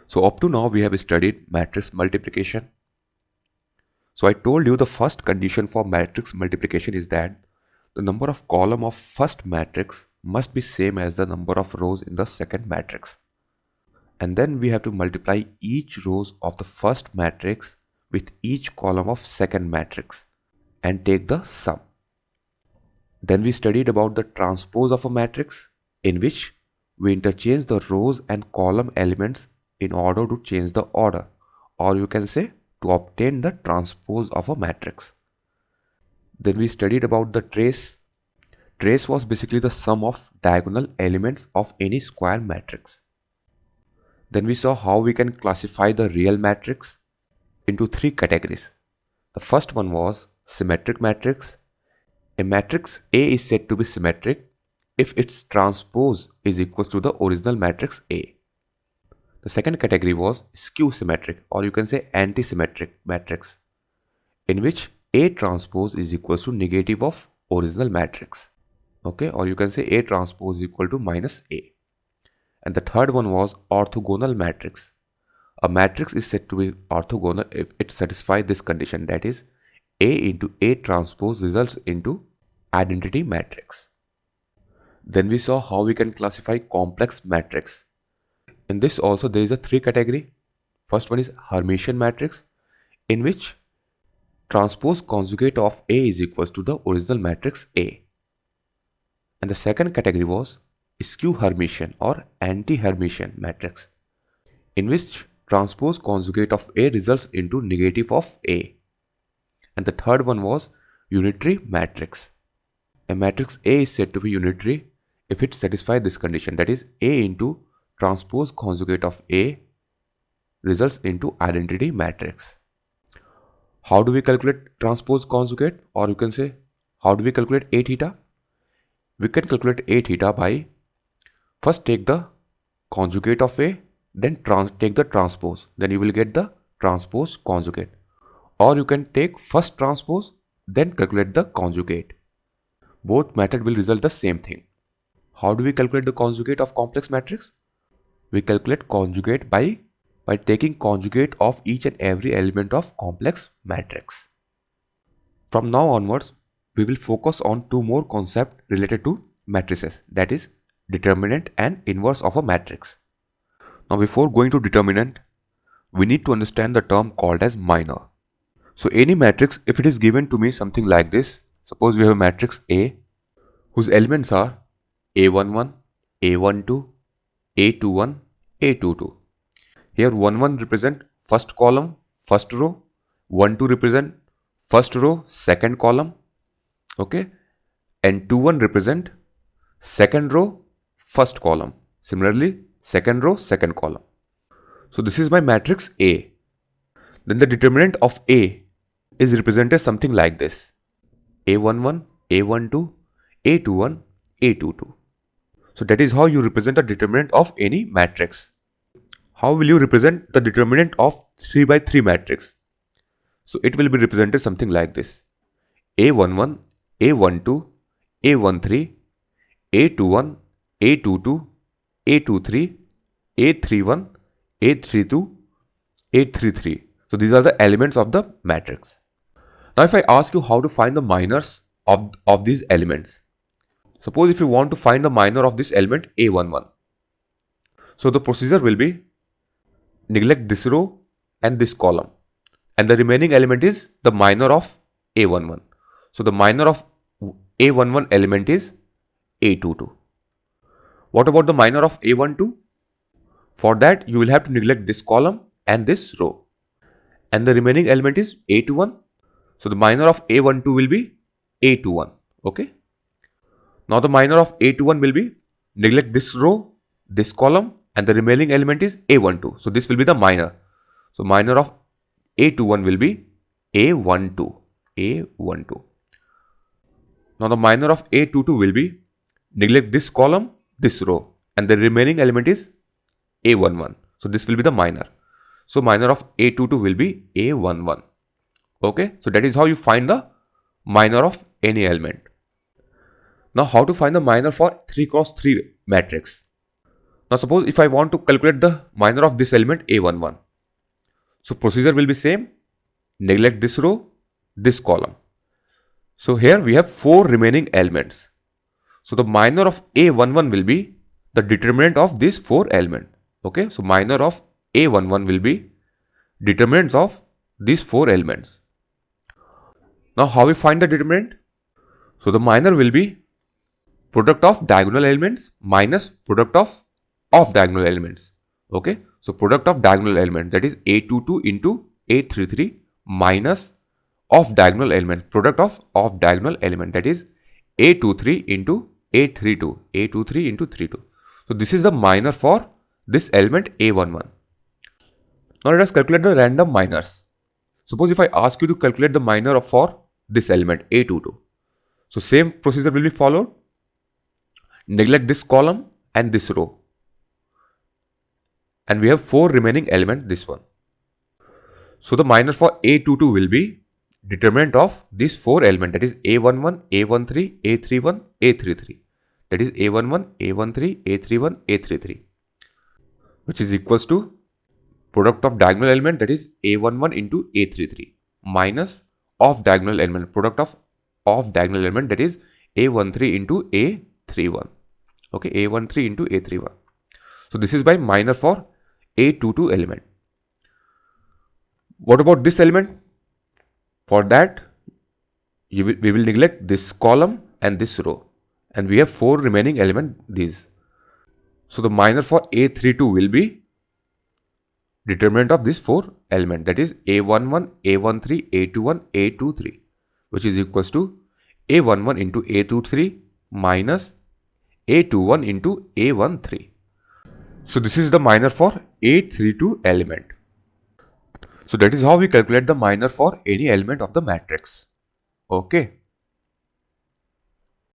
So up to now we have studied matrix multiplication. So I told you the first condition for matrix multiplication is that the number of column of first matrix must be same as the number of rows in the second matrix. And then we have to multiply each rows of the first matrix with each column of second matrix and take the sum. Then we studied about the transpose of a matrix, in which we interchange the rows and column elements in order to change the order, or you can say to obtain the transpose of a matrix. Then we studied about the trace. Trace was basically the sum of diagonal elements of any square matrix. Then we saw how we can classify the real matrix into three categories. The first one was symmetric matrix. A matrix A is said to be symmetric if its transpose is equal to the original matrix A. The second category was skew symmetric, or you can say anti-symmetric matrix, in which A transpose is equal to negative of original matrix. Okay, or you can say A transpose is equal to minus A. And the third one was orthogonal matrix. A matrix is said to be orthogonal if it satisfies this condition, that is A into A transpose results into identity matrix. Then we saw how we can classify complex matrix. In this also there is a three category. First one is Hermitian matrix, in which transpose conjugate of A is equals to the original matrix A. And the second category was skew Hermitian or anti-Hermitian matrix, in which transpose conjugate of A results into negative of A. And the third one was unitary matrix. A matrix A is said to be unitary if it satisfies this condition, that is A into transpose conjugate of A results into identity matrix. How do we calculate transpose conjugate, or you can say how do we calculate A theta? We can calculate A theta by first take the conjugate of A, then take the transpose, then you will get the transpose conjugate. Or you can take first transpose, then calculate the conjugate. Both method will result the same thing. How do we calculate the conjugate of complex matrix? We calculate conjugate by taking conjugate of each and every element of complex matrix. From now onwards, we will focus on two more concepts related to matrices, that is determinant and inverse of a matrix. Now before going to determinant, we need to understand the term called as minor. So any matrix, if it is given to me something like this, suppose we have a matrix A whose elements are A11, A12, A21, A22. Here 1 represent first column, first row, 1 represent first row, second column, okay, and 2 represent second row, first column. Similarly, second row, second column. So this is my matrix A. Then the determinant of A is represented something like this: A11, A12, A21, A22. So that is how you represent the determinant of any matrix. How will you represent the determinant of 3 by 3 matrix? So it will be represented something like this: A11, A12, A13, A21, A22, A23, A31, A32, A33. So these are the elements of the matrix. Now if I ask you how to find the minors of these elements. Suppose if you want to find the minor of this element A11. So the procedure will be neglect this row and this column, and the remaining element is the minor of A11. So the minor of A11 element is A22. What about the minor of A12? For that you will have to neglect this column and this row, and the remaining element is A21. So the minor of A12 will be A21. Okay. Now the minor of A21 will be neglect this row, this column, and the remaining element is A12. So this will be the minor. So minor of A21 will be A12. A12. Now the minor of A22 will be neglect this column, this row, and the remaining element is A11. So this will be the minor. So minor of A22 will be A11. Okay. So that is how you find the minor of any element. Now how to find the minor for 3 cross 3 matrix? Now suppose if I want to calculate the minor of this element A11. So procedure will be same. Neglect this row, this column. So here we have 4 remaining elements. So the minor of A11 will be the determinant of these 4 elements. Okay, so minor of A11 will be determinants of these 4 elements. Now how we find the determinant? So the minor will be product of diagonal elements minus product of off diagonal elements. Okay, so product of diagonal element, that is A22 into A33 minus off diagonal element, product of off diagonal element, that is A23 into A32, A23 into 32. So this is the minor for this element A11. Now let us calculate the random minors. Suppose if I ask you to calculate the minor for this element A22. So same procedure will be followed. Neglect this column and this row. And we have 4 remaining elements, this one. So the minor for A22 will be determinant of these 4 elements, that is A11, A13, A31, A33. That is A11, A13, A31, A33. Which is equals to product of diagonal element, that is A11 into A33 minus off diagonal element, product of off diagonal element, that is A13 into A31. Okay, A13 into A31. So this is by minor for A22 element. What about this element? For that, we will neglect this column and this row. And we have 4 remaining elements, these. So the minor for A32 will be determinant of these 4 elements, that is A11, A13, A21, A23, which is equals to A11 into A23 minus A21 into A13. So this is the minor for A32 element. So that is how we calculate the minor for any element of the matrix. Okay.